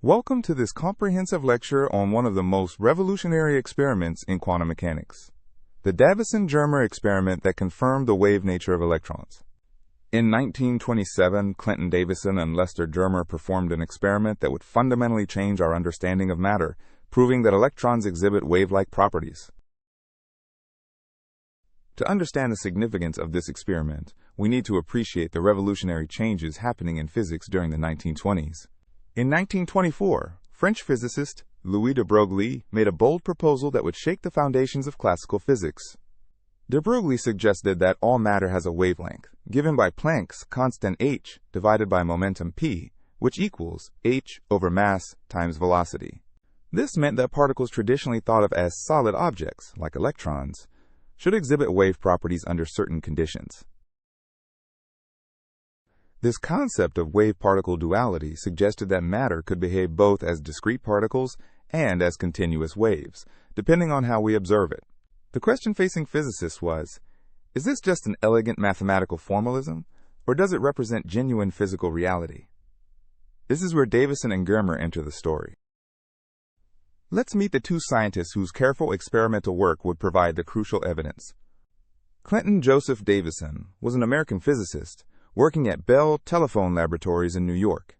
Welcome to this comprehensive lecture on one of the most revolutionary experiments in quantum mechanics, the Davisson and Germer experiment that confirmed the wave nature of electrons. In 1927, Clinton Davisson and Lester Germer performed an experiment that would fundamentally change our understanding of matter, proving that electrons exhibit wave-like properties. To understand the significance of this experiment, we need to appreciate the revolutionary changes happening in physics during the 1920s. In 1924, French physicist Louis de Broglie made a bold proposal that would shake the foundations of classical physics. De Broglie suggested that all matter has a wavelength, given by Planck's constant h divided by momentum p, which equals h over mass times velocity. This meant that particles traditionally thought of as solid objects, like electrons, should exhibit wave properties under certain conditions. This concept of wave-particle duality suggested that matter could behave both as discrete particles and as continuous waves, depending on how we observe it. The question facing physicists was, is this just an elegant mathematical formalism, or does it represent genuine physical reality? This is where Davisson and Germer enter the story. Let's meet the two scientists whose careful experimental work would provide the crucial evidence. Clinton Joseph Davisson was an American physicist working at Bell Telephone Laboratories in New York.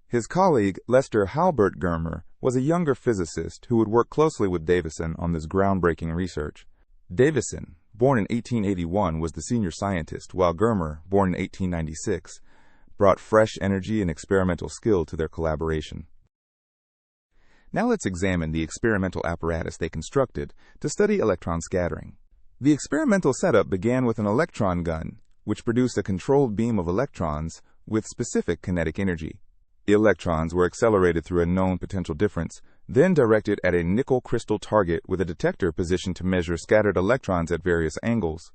His colleague, Lester Halbert Germer, was a younger physicist who would work closely with Davisson on this groundbreaking research. Davisson, born in 1881, was the senior scientist, while Germer, born in 1896, brought fresh energy and experimental skill to their collaboration. Now let's examine the experimental apparatus they constructed to study electron scattering. The experimental setup began with an electron gun, which produced a controlled beam of electrons with specific kinetic energy. The electrons were accelerated through a known potential difference, then directed at a nickel crystal target with a detector positioned to measure scattered electrons at various angles.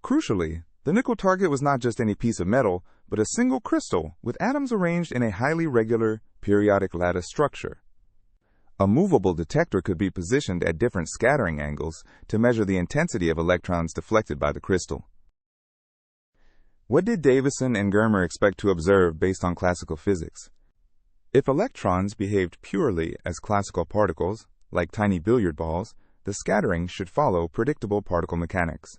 Crucially, the nickel target was not just any piece of metal, but a single crystal with atoms arranged in a highly regular periodic lattice structure. A movable detector could be positioned at different scattering angles to measure the intensity of electrons deflected by the crystal. What did Davisson and Germer expect to observe based on classical physics? If electrons behaved purely as classical particles, like tiny billiard balls, the scattering should follow predictable particle mechanics.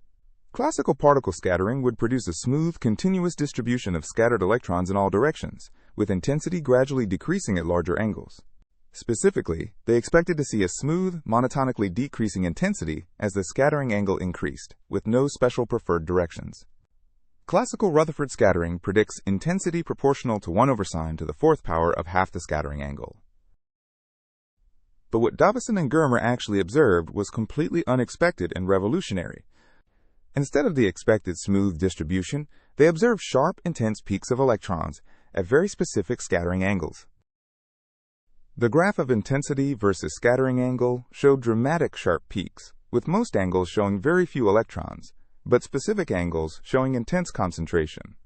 Classical particle scattering would produce a smooth, continuous distribution of scattered electrons in all directions, with intensity gradually decreasing at larger angles. Specifically, they expected to see a smooth, monotonically decreasing intensity as the scattering angle increased, with no special preferred directions. Classical Rutherford scattering predicts intensity proportional to 1 over sine to the 4th power of half the scattering angle. But what Davisson and Germer actually observed was completely unexpected and revolutionary. Instead of the expected smooth distribution, they observed sharp, intense peaks of electrons at very specific scattering angles. The graph of intensity versus scattering angle showed dramatic sharp peaks, with most angles showing very few electrons, but specific angles showing intense concentration.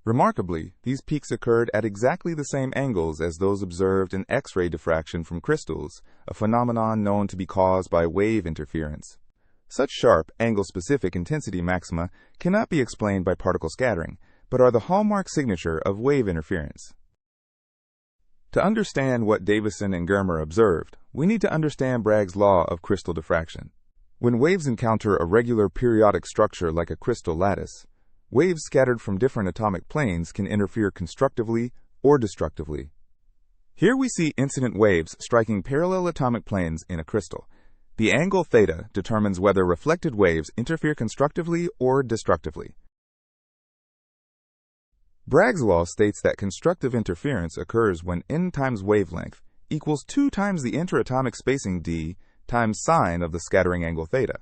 Remarkably, these peaks occurred at exactly the same angles as those observed in X-ray diffraction from crystals, a phenomenon known to be caused by wave interference. Such sharp, angle-specific intensity maxima cannot be explained by particle scattering, but are the hallmark signature of wave interference. To understand what Davisson and Germer observed, we need to understand Bragg's law of crystal diffraction. When waves encounter a regular periodic structure like a crystal lattice, waves scattered from different atomic planes can interfere constructively or destructively. Here we see incident waves striking parallel atomic planes in a crystal. The angle theta determines whether reflected waves interfere constructively or destructively. Bragg's law states that constructive interference occurs when n times wavelength equals 2 times the interatomic spacing d times sine of the scattering angle theta.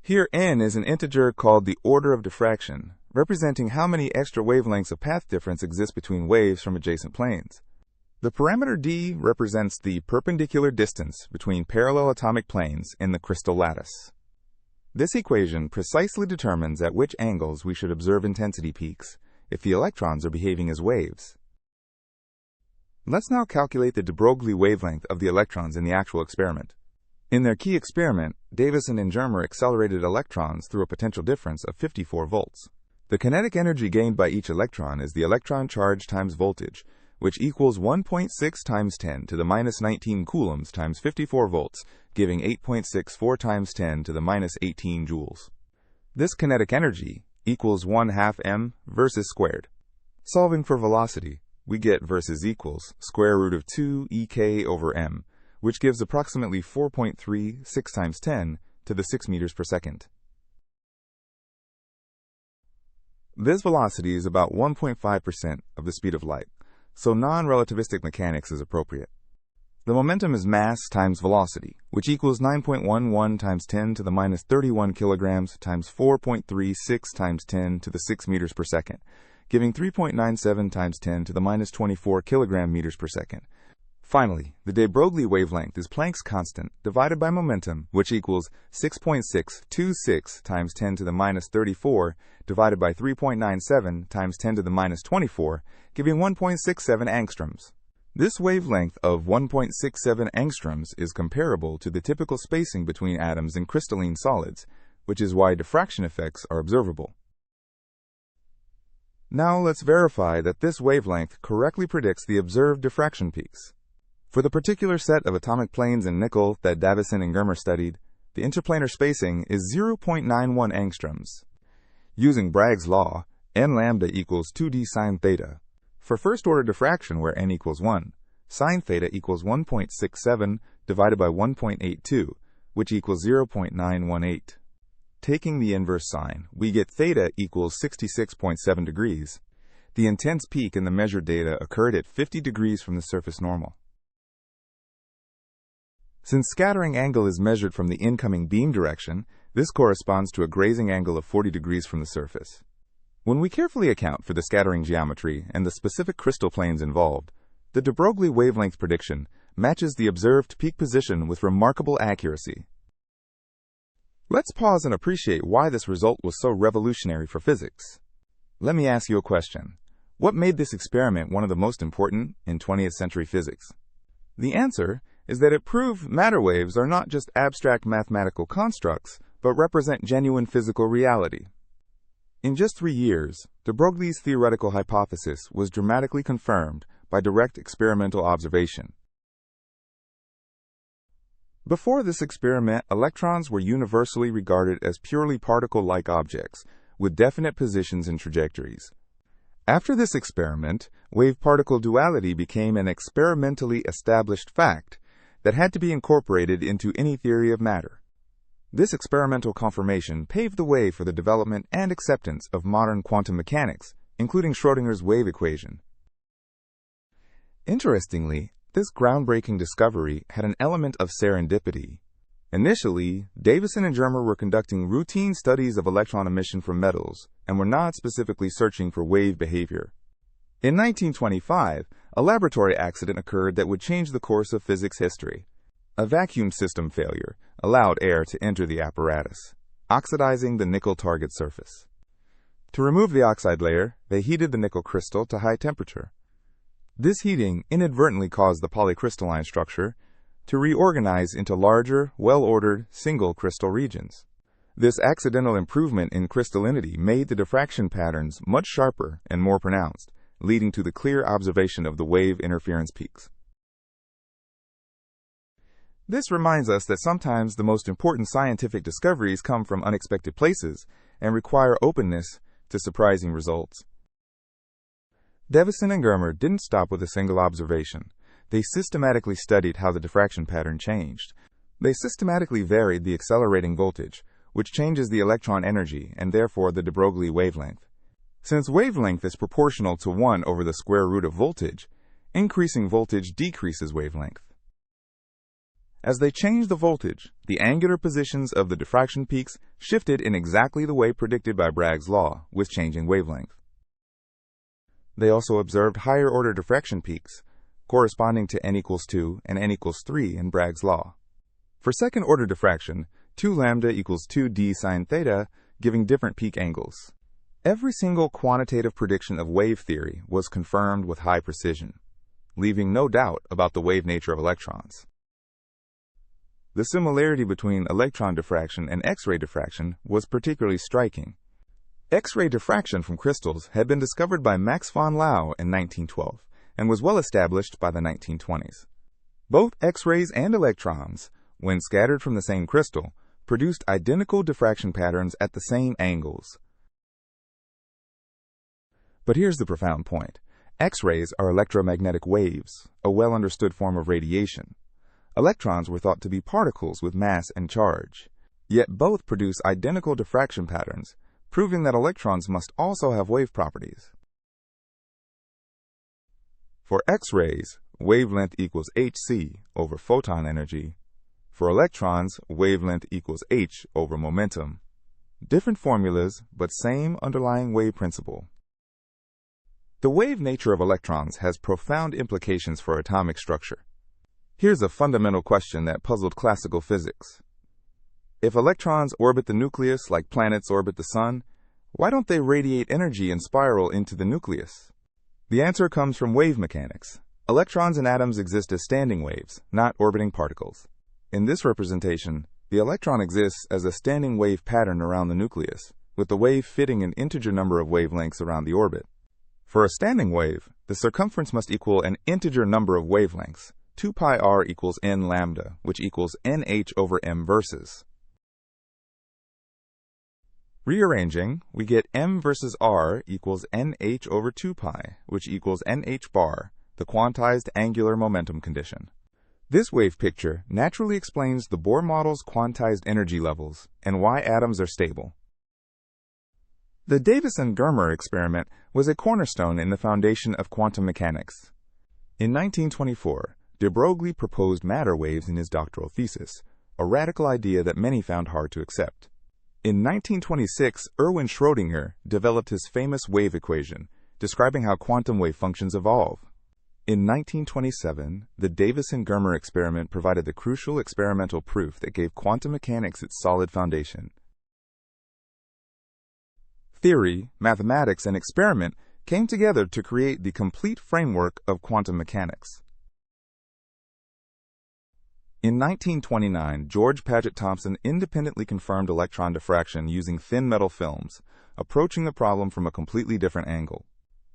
Here n is an integer called the order of diffraction, representing how many extra wavelengths of path difference exist between waves from adjacent planes. The parameter d represents the perpendicular distance between parallel atomic planes in the crystal lattice. This equation precisely determines at which angles we should observe intensity peaks if the electrons are behaving as waves. Let's now calculate the de Broglie wavelength of the electrons in the actual experiment. In their key experiment, Davisson and Germer accelerated electrons through a potential difference of 54 volts. The kinetic energy gained by each electron is the electron charge times voltage, which equals 1.6 times 10 to the minus 19 coulombs times 54 volts, giving 8.64 times 10 to the minus 18 joules. This kinetic energy equals 1/2 m versus squared. Solving for velocity, we get versus equals square root of 2 ek over m, which gives approximately 4.36 times 10 to the 6 meters per second. This velocity is about 1.5% of the speed of light, so non-relativistic mechanics is appropriate. The momentum is mass times velocity, which equals 9.11 times 10 to the minus 31 kilograms times 4.36 times 10 to the 6 meters per second, giving 3.97 times 10 to the minus 24 kilogram meters per second. Finally, the de Broglie wavelength is Planck's constant divided by momentum, which equals 6.626 times 10 to the minus 34 divided by 3.97 times 10 to the minus 24, giving 1.67 angstroms. This wavelength of 1.67 angstroms is comparable to the typical spacing between atoms in crystalline solids, which is why diffraction effects are observable. Now let's verify that this wavelength correctly predicts the observed diffraction peaks. For the particular set of atomic planes in nickel that Davisson and Germer studied, the interplanar spacing is 0.91 angstroms. Using Bragg's law, n lambda equals 2d sine theta. For first-order diffraction where n equals 1, sine theta equals 1.67 divided by 1.82, which equals 0.918. Taking the inverse sine, we get theta equals 66.7 degrees. The intense peak in the measured data occurred at 50 degrees from the surface normal. Since scattering angle is measured from the incoming beam direction, this corresponds to a grazing angle of 40 degrees from the surface. When we carefully account for the scattering geometry and the specific crystal planes involved, the de Broglie wavelength prediction matches the observed peak position with remarkable accuracy. Let's pause and appreciate why this result was so revolutionary for physics. Let me ask you a question. What made this experiment one of the most important in 20th century physics? The answer is that it proved matter waves are not just abstract mathematical constructs, but represent genuine physical reality. In just 3 years, de Broglie's theoretical hypothesis was dramatically confirmed by direct experimental observation. Before this experiment, electrons were universally regarded as purely particle-like objects, with definite positions and trajectories. After this experiment, wave-particle duality became an experimentally established fact that had to be incorporated into any theory of matter. This experimental confirmation paved the way for the development and acceptance of modern quantum mechanics, including Schrödinger's wave equation. Interestingly, this groundbreaking discovery had an element of serendipity. Initially, Davisson and Germer were conducting routine studies of electron emission from metals and were not specifically searching for wave behavior. In 1925, a laboratory accident occurred that would change the course of physics history. A vacuum system failure allowed air to enter the apparatus, oxidizing the nickel target surface. To remove the oxide layer, they heated the nickel crystal to high temperature. This heating inadvertently caused the polycrystalline structure to reorganize into larger, well-ordered, single crystal regions. This accidental improvement in crystallinity made the diffraction patterns much sharper and more pronounced, leading to the clear observation of the wave interference peaks. This reminds us that sometimes the most important scientific discoveries come from unexpected places and require openness to surprising results. Davisson and Germer didn't stop with a single observation. They systematically studied how the diffraction pattern changed. They systematically varied the accelerating voltage, which changes the electron energy and therefore the de Broglie wavelength. Since wavelength is proportional to 1 over the square root of voltage, increasing voltage decreases wavelength. As they changed the voltage, the angular positions of the diffraction peaks shifted in exactly the way predicted by Bragg's law with changing wavelength. They also observed higher-order diffraction peaks, corresponding to n equals 2 and n equals 3 in Bragg's law. For second-order diffraction, 2 lambda equals 2d sine theta, giving different peak angles. Every single quantitative prediction of wave theory was confirmed with high precision, leaving no doubt about the wave nature of electrons. The similarity between electron diffraction and X-ray diffraction was particularly striking. X-ray diffraction from crystals had been discovered by Max von Laue in 1912 and was well established by the 1920s. Both X-rays and electrons, when scattered from the same crystal, produced identical diffraction patterns at the same angles. But here's the profound point. X-rays are electromagnetic waves, a well-understood form of radiation. Electrons were thought to be particles with mass and charge. Yet both produce identical diffraction patterns, proving that electrons must also have wave properties. For X-rays, wavelength equals hc over photon energy. For electrons, wavelength equals h over momentum. Different formulas, but same underlying wave principle. The wave nature of electrons has profound implications for atomic structure. Here's a fundamental question that puzzled classical physics. If electrons orbit the nucleus like planets orbit the sun, why don't they radiate energy and spiral into the nucleus? The answer comes from wave mechanics. Electrons and atoms exist as standing waves, not orbiting particles. In this representation, the electron exists as a standing wave pattern around the nucleus, with the wave fitting an integer number of wavelengths around the orbit. For a standing wave, the circumference must equal an integer number of wavelengths, 2 pi r equals n lambda, which equals nh over m versus. Rearranging, we get m versus r equals nh over 2 pi, which equals nh bar, the quantized angular momentum condition. This wave picture naturally explains the Bohr model's quantized energy levels and why atoms are stable. The Davisson and Germer experiment was a cornerstone in the foundation of quantum mechanics. In 1924, de Broglie proposed matter waves in his doctoral thesis, a radical idea that many found hard to accept. In 1926, Erwin Schrödinger developed his famous wave equation, describing how quantum wave functions evolve. In 1927, the Davisson and Germer experiment provided the crucial experimental proof that gave quantum mechanics its solid foundation. Theory, mathematics, and experiment came together to create the complete framework of quantum mechanics. In 1929, George Paget Thomson independently confirmed electron diffraction using thin metal films, approaching the problem from a completely different angle.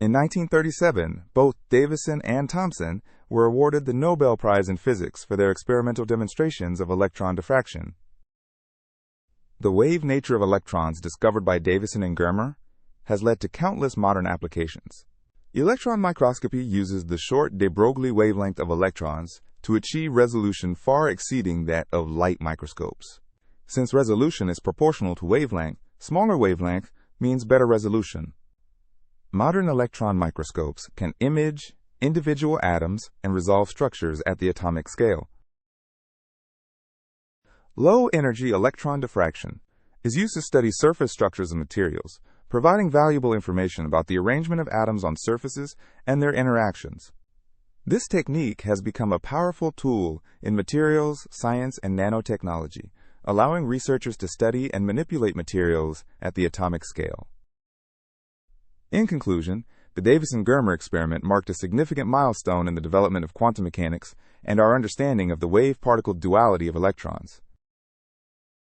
In 1937, both Davisson and Thomson were awarded the Nobel Prize in Physics for their experimental demonstrations of electron diffraction. The wave nature of electrons discovered by Davisson and Germer has led to countless modern applications. Electron microscopy uses the short de Broglie wavelength of electrons to achieve resolution far exceeding that of light microscopes. Since resolution is proportional to wavelength, smaller wavelength means better resolution. Modern electron microscopes can image individual atoms and resolve structures at the atomic scale. Low-energy electron diffraction is used to study surface structures of materials, providing valuable information about the arrangement of atoms on surfaces and their interactions. This technique has become a powerful tool in materials, science, and nanotechnology, allowing researchers to study and manipulate materials at the atomic scale. In conclusion, the Davisson-Germer experiment marked a significant milestone in the development of quantum mechanics and our understanding of the wave-particle duality of electrons.